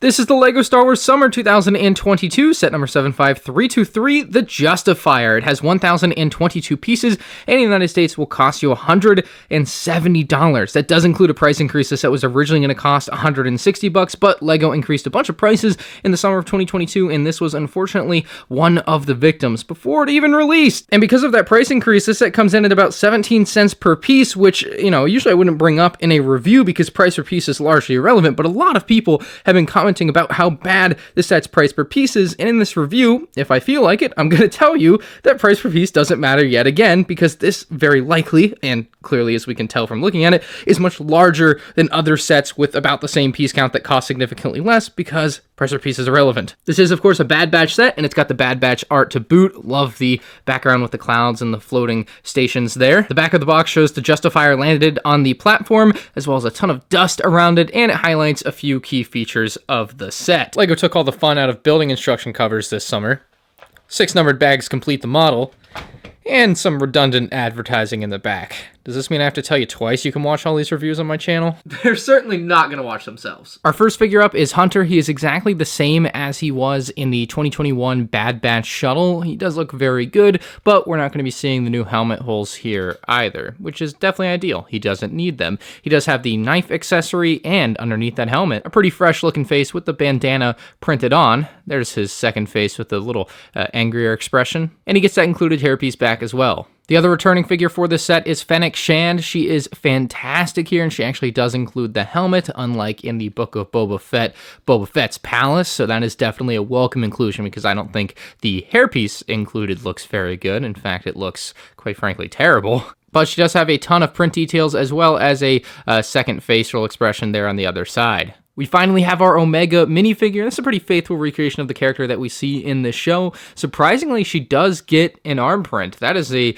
This is the LEGO Star Wars Summer 2022, set number 75323, the Justifier. It has 1,022 pieces, and in the United States will cost you $170. That does include a price increase. This set was originally going to cost $160, but LEGO increased a bunch of prices in the summer of 2022, and this was unfortunately one of the victims before it even released. And because of that price increase, this set comes in at about 17 cents per piece, which, usually I wouldn't bring up in a review because price per piece is largely irrelevant, but a lot of people have been commenting about how bad this set's price per piece is, and in this review, if I feel like it, I'm going to tell you that price per piece doesn't matter yet again, because this very likely, and clearly as we can tell from looking at it, is much larger than other sets with about the same piece count that cost significantly less, because price per piece is irrelevant. This is, of course, a Bad Batch set, and it's got the Bad Batch art to boot. Love the background with the clouds and the floating stations there. The back of the box shows the Justifier landed on the platform, as well as a ton of dust around it, and it highlights a few key features of the set. LEGO took all the fun out of building instruction covers this summer. 6 numbered bags complete the model, and some redundant advertising in the back. Does this mean I have to tell you twice you can watch all these reviews on my channel? They're certainly not going to watch themselves. Our first figure up is Hunter. He is exactly the same as he was in the 2021 Bad Batch shuttle. He does look very good, but we're not going to be seeing the new helmet holes here either, which is definitely ideal. He doesn't need them. He does have the knife accessory, and underneath that helmet, a pretty fresh looking face with the bandana printed on. There's his second face with a little angrier expression, and he gets that included hairpiece back as well. The other returning figure for this set is Fenik Shand. She is fantastic here, and she actually does include the helmet, unlike in the Book of Boba Fett's Palace, so that is definitely a welcome inclusion, because I don't think the hairpiece included looks very good. In fact, it looks, quite frankly, terrible. But she does have a ton of print details, as well as a second facial expression there on the other side. We finally have our Omega minifigure. This is a pretty faithful recreation of the character that we see in the show. Surprisingly, she does get an arm print. That is a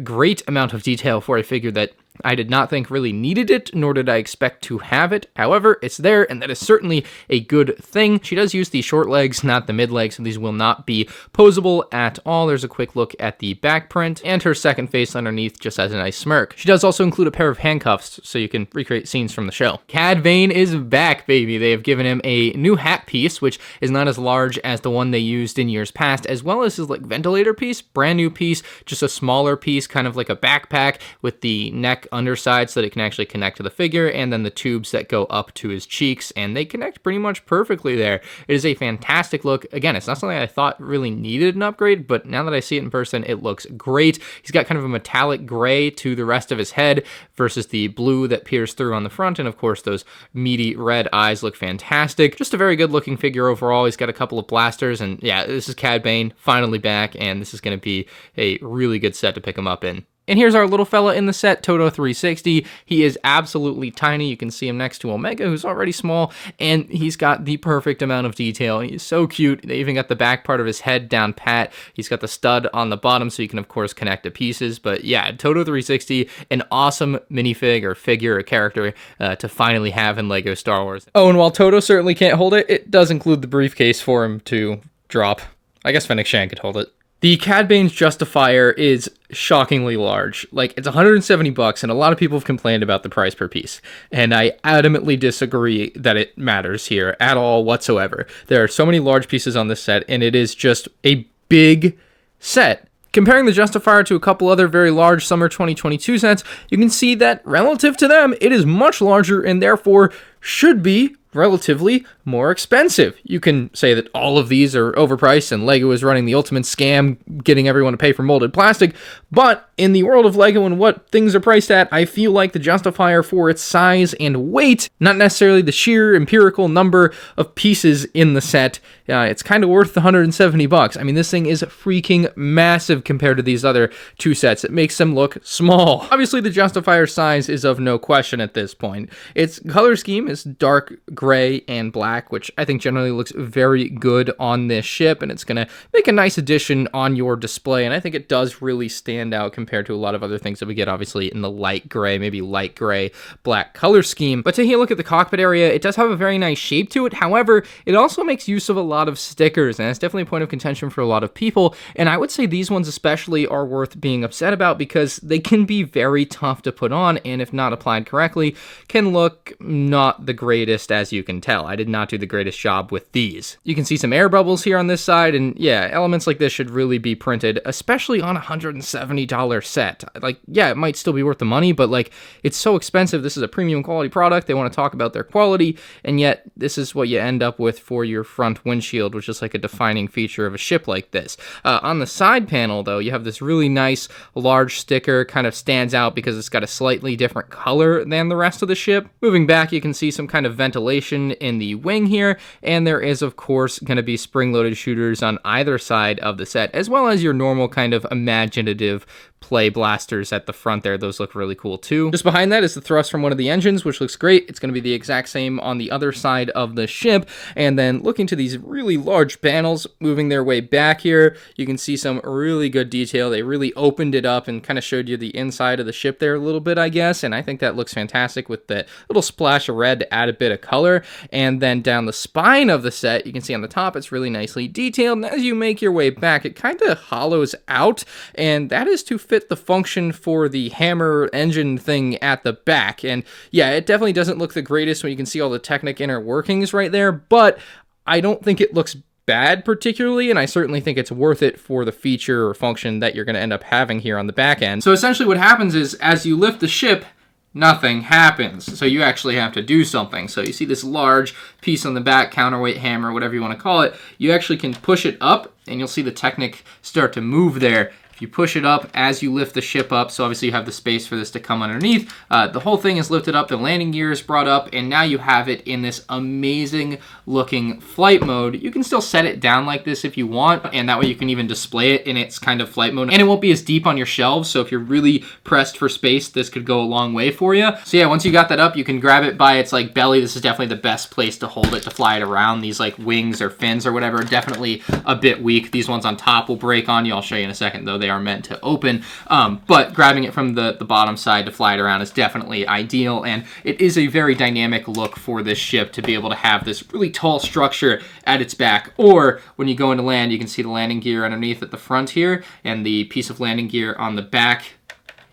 great amount of detail for a figure that I did not think really needed it, nor did I expect to have it. However, it's there, and that is certainly a good thing. She does use the short legs, not the mid legs, so these will not be posable at all. There's a quick look at the back print, and her second face underneath just has a nice smirk. She does also include a pair of handcuffs, so you can recreate scenes from the show. Cad Bane is back, baby. They have given him a new hat piece, which is not as large as the one they used in years past, as well as his ventilator piece, brand new piece, just a smaller piece, kind of like a backpack with the neck underside so that it can actually connect to the figure, and then the tubes that go up to his cheeks, and they connect pretty much perfectly there. It is a fantastic look. Again, it's not something I thought really needed an upgrade, but now that I see it in person, it looks great. He's got kind of a metallic gray to the rest of his head versus the blue that peers through on the front, and of course those meaty red eyes look fantastic. Just a very good looking figure overall. He's got a couple of blasters, and yeah, this is Cad Bane finally back, and this is going to be a really good set to pick him up in. And here's our little fella in the set, Toto 360. He is absolutely tiny. You can see him next to Omega, who's already small, and he's got the perfect amount of detail. He's so cute. They even got the back part of his head down pat. He's got the stud on the bottom, so you can, of course, connect the pieces. But yeah, Toto 360, an awesome minifig or figure or character to finally have in LEGO Star Wars. Oh, and while Toto certainly can't hold it, it does include the briefcase for him to drop. I guess Fenik Shand could hold it. The Cad Bane's Justifier is shockingly large. It's $170, and a lot of people have complained about the price per piece. And I adamantly disagree that it matters here at all whatsoever. There are so many large pieces on this set, and it is just a big set. Comparing the Justifier to a couple other very large summer 2022 sets, you can see that relative to them, it is much larger and therefore should be relatively more expensive. You can say that all of these are overpriced and LEGO is running the ultimate scam, getting everyone to pay for molded plastic, but in the world of LEGO and what things are priced at, I feel like the Justifier, for its size and weight, not necessarily the sheer empirical number of pieces in the set, it's kind of worth the $170. I mean, this thing is freaking massive compared to these other two sets. It makes them look small. Obviously, the Justifier size is of no question at this point. Its color scheme is dark gray and black, which I think generally looks very good on this ship, and it's going to make a nice addition on your display, and I think it does really stand out compared to a lot of other things that we get, obviously, in the light gray, maybe light gray, black color scheme. But taking a look at the cockpit area, it does have a very nice shape to it. However, it also makes use of a lot of stickers, and it's definitely a point of contention for a lot of people, and I would say these ones especially are worth being upset about because they can be very tough to put on, and if not applied correctly, can look not the greatest as as you can tell. I did not do the greatest job with these. You can see some air bubbles here on this side, and yeah, elements like this should really be printed, especially on a $170 set. Like, yeah, it might still be worth the money, but like, it's so expensive. This is a premium quality product. They want to talk about their quality, and yet this is what you end up with for your front windshield, which is like a defining feature of a ship like this. On the side panel, though, you have this really nice large sticker, kind of stands out because it's got a slightly different color than the rest of the ship. Moving back, you can see some kind of ventilation in the wing here, and there is, of course, going to be spring-loaded shooters on either side of the set, as well as your normal kind of imaginative play blasters at the front there. Those look really cool too. Just behind that is the thrust from one of the engines, which looks great. It's going to be the exact same on the other side of the ship. And then looking to these really large panels moving their way back here, you can see some really good detail. They really opened it up and kind of showed you the inside of the ship there a little bit, I guess. And I think that looks fantastic with that little splash of red to add a bit of color. And then down the spine of the set, you can see on the top, it's really nicely detailed. And as you make your way back, it kind of hollows out, and that is to fit the function for the hammer engine thing at the back. And yeah, it definitely doesn't look the greatest when you can see all the Technic inner workings right there, but I don't think it looks bad particularly, and I certainly think it's worth it for the feature or function that you're going to end up having here on the back end. So essentially what happens is, as you lift the ship, nothing happens. So you actually have to do something. So you see this large piece on the back, counterweight hammer, whatever you want to call it. You actually can push it up, and you'll see the Technic start to move there. You push it up as you lift the ship up, so obviously you have the space for this to come underneath. The whole thing is lifted up, the landing gear is brought up, and now you have it in this amazing looking flight mode. You can still set it down like this if you want, and that way you can even display it in its kind of flight mode. And it won't be as deep on your shelves, so if you're really pressed for space, this could go a long way for you. So yeah, once you got that up, you can grab it by its like belly. This is definitely the best place to hold it, to fly it around. These like wings or fins or whatever are definitely a bit weak. These ones on top will break on you. I'll show you in a second, though. They are meant to open, but grabbing it from the bottom side to fly it around is definitely ideal, and it is a very dynamic look for this ship to be able to have this really tall structure at its back. Or when you go into land, you can see the landing gear underneath at the front here, and the piece of landing gear on the back.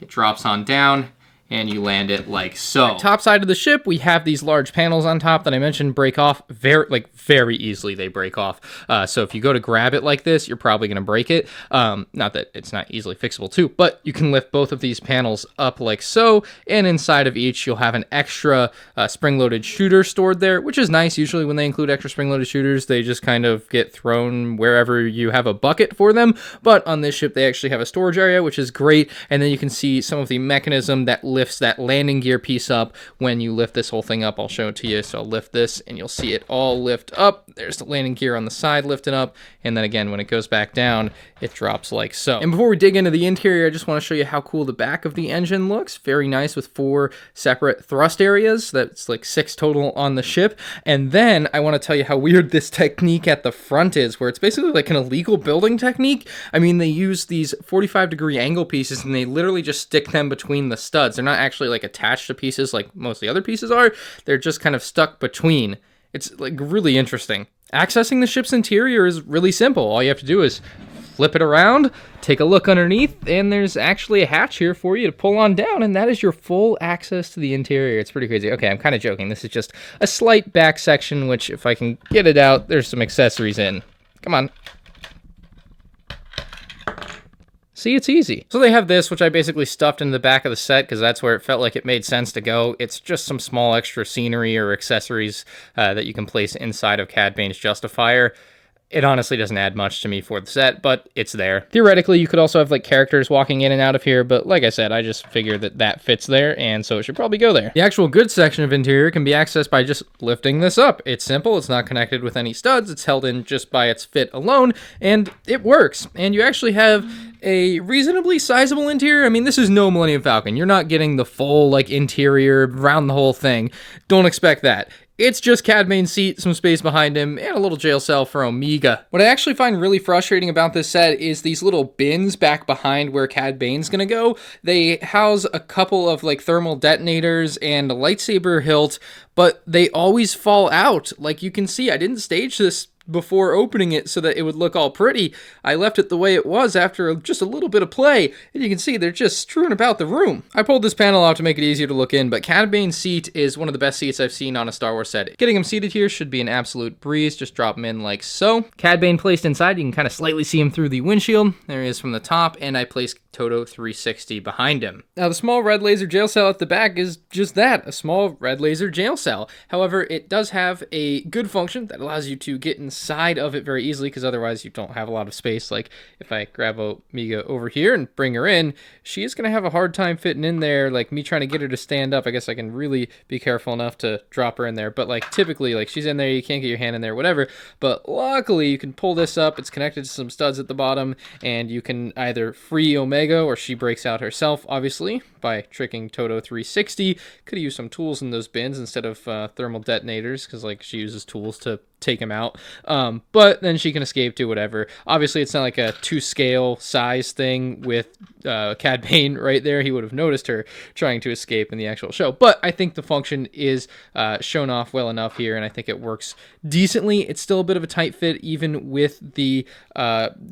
It drops on down, and you land it like so. Top side of the ship, we have these large panels on top that I mentioned break off very easily. They break off. So if you go to grab it like this, you're probably going to break it. Not that it's not easily fixable too, but you can lift both of these panels up like so, and inside of each, you'll have an extra spring-loaded shooter stored there, which is nice. Usually when they include extra spring-loaded shooters, they just kind of get thrown wherever you have a bucket for them. But on this ship, they actually have a storage area, which is great. And then you can see some of the mechanism that lifts that landing gear piece up when you lift this whole thing up. I'll show it to you. So I'll lift this and you'll see it all lift up. There's the landing gear on the side lifting up. And then again, when it goes back down, it drops like so. And before we dig into the interior, I just want to show you how cool the back of the engine looks. Very nice with 4 separate thrust areas. That's like 6 total on the ship. And then I want to tell you how weird this technique at the front is, where it's basically like an illegal building technique. I mean, they use these 45-degree angle pieces and they literally just stick them between the studs. They're not actually like attached to pieces like most of the other pieces are. They're just kind of stuck between. It's like really interesting. Accessing the ship's interior is really simple. All you have to do is flip it around, take a look underneath, and there's actually a hatch here for you to pull on down, and that is your full access to the interior. It's pretty crazy. Okay, I'm kind of joking. This is just a slight back section, which if I can get it out, there's some accessories in. Come on. See, it's easy. So they have this, which I basically stuffed in the back of the set because that's where it felt like it made sense to go. It's just some small extra scenery or accessories that you can place inside of Cad Bane's Justifier. It honestly doesn't add much to me for the set, but it's there. Theoretically, you could also have like characters walking in and out of here, but like I said, I just figured that that fits there, and so it should probably go there. The actual goods section of interior can be accessed by just lifting this up. It's simple, it's not connected with any studs, it's held in just by its fit alone, and it works. And you actually have a reasonably sizable interior. I mean, this is no Millennium Falcon. You're not getting the full like interior around the whole thing. Don't expect that. It's just Cad Bane's seat, some space behind him, and a little jail cell for Omega. What I actually find really frustrating about this set is these little bins back behind where Cad Bane's gonna go. They house a couple of like thermal detonators and a lightsaber hilt, but they always fall out. Like you can see, I didn't stage this before opening it so that it would look all pretty. I left it the way it was after just a little bit of play, and you can see they're just strewn about the room. I pulled this panel out to make it easier to look in, but Cad Bane's seat is one of the best seats I've seen on a Star Wars set. Getting him seated here should be an absolute breeze. Just drop him in like so. Cad Bane placed inside, you can kind of slightly see him through the windshield. There he is from the top, and I placed Toda 360 behind him. Now the small red laser jail cell at the back is just that, a small red laser jail cell. However, it does have a good function that allows you to get inside of it very easily, because otherwise you don't have a lot of space. Like if I grab Omega over here and bring her in, she is going to have a hard time fitting in there. Like me trying to get her to stand up, I guess I can really be careful enough to drop her in there. But like typically, like she's in there, you can't get your hand in there, whatever. But luckily you can pull this up. It's connected to some studs at the bottom, and you can either free Omega, or she breaks out herself, obviously, by tricking Toda 360. Could have used some tools in those bins instead of thermal detonators, because like she uses tools to take him out, but then she can escape to whatever. Obviously it's not like a 2-scale size thing with Cad Bane right there. He would have noticed her trying to escape in the actual show, but I think the function is shown off well enough here, and I think it works decently. It's still a bit of a tight fit even with the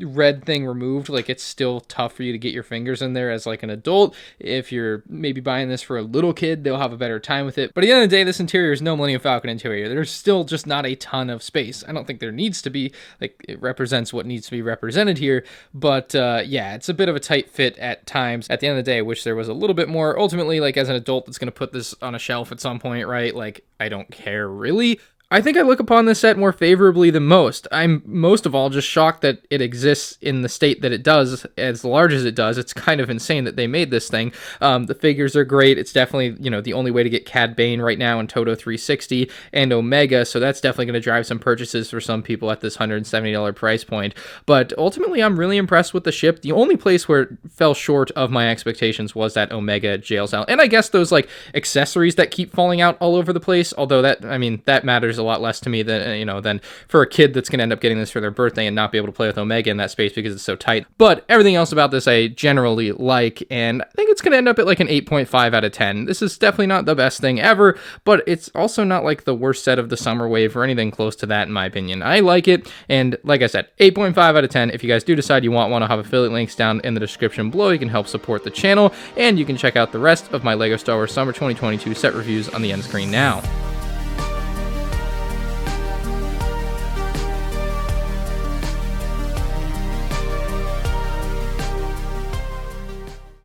red thing removed. Like it's still tough for you to get your fingers in there as like an adult. If you're maybe buying this for a little kid, they'll have a better time with it, but at the end of the day, this interior is no Millennium Falcon interior. There's still just not a ton of space. I don't think there needs to be. Like it represents what needs to be represented here, but yeah, it's a bit of a tight fit at times. At the end of the day, I wish there was a little bit more. Ultimately, like as an adult that's going to put this on a shelf at some point, right? Like I don't care really. I think I look upon this set more favorably than most. I'm most of all just shocked that it exists in the state that it does, as large as it does. It's kind of insane that they made this thing. The figures are great. It's definitely, you know, the only way to get Cad Bane right now in Toda 360 and Omega, so that's definitely going to drive some purchases for some people at this $170 price point. But ultimately, I'm really impressed with the ship. The only place where it fell short of my expectations was that Omega jail cell. And I guess those, like, accessories that keep falling out all over the place, although that, I mean, that matters a lot less to me than, you know, than for a kid that's going to end up getting this for their birthday and not be able to play with Omega in that space because it's so tight. But everything else about this I generally like, and I think it's going to end up at like an 8.5 out of 10. This is definitely not the best thing ever, but it's also not like the worst set of the summer wave or anything close to that in my opinion. I like it, and like I said, 8.5 out of 10. If you guys do decide you want one, I'll have affiliate links down in the description below. You can help support the channel, and you can check out the rest of my LEGO Star Wars Summer 2022 set reviews on the end screen now.